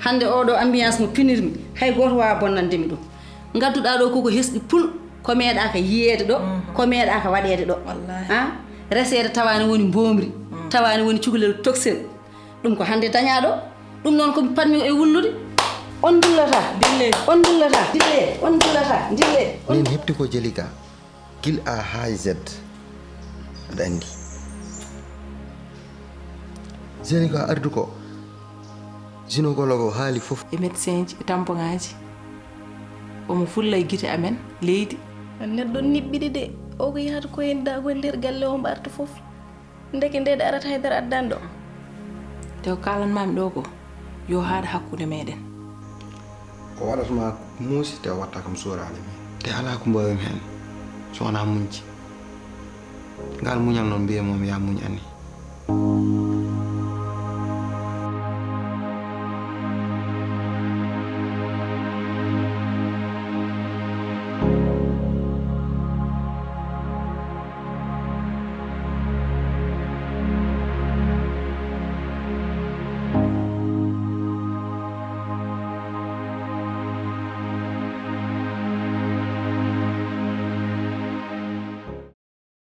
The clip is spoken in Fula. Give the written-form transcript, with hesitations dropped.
hande oɗo ambiance mo pinirmi hay goto wawa bonnandemi ɗum gadduɗa ɗo koko hesɗi pul ko meeɗaka yiyede ɗo ko meeɗaka waɗede ɗo han resede tawani woni mbomri tawani woni cukalel toxel ɗum ko hande dañaɗo ɗum noon komi patmi e wullude on dullata dille on dullata dille on dullata dille nen hebti ko jeli ka kil A ha Z aɗa andi jeni ko ardu ko gynécologue haali fof e médecin ji e tampon ngaji omo fulla e guite amen leydi neɗɗo niɓɓiɗi de o ko yahata ko hen dago nder galle o mbarta fof ndeke nde arata haydara addani ɗo te ko kalanmami ɗo ko yo haɗa hakkude meɗen ko waɗatama muusi te watta kam sorade men te ala ko mbawimi hen so wona muñci ngal muñal noon mbiye momi ya muñ anni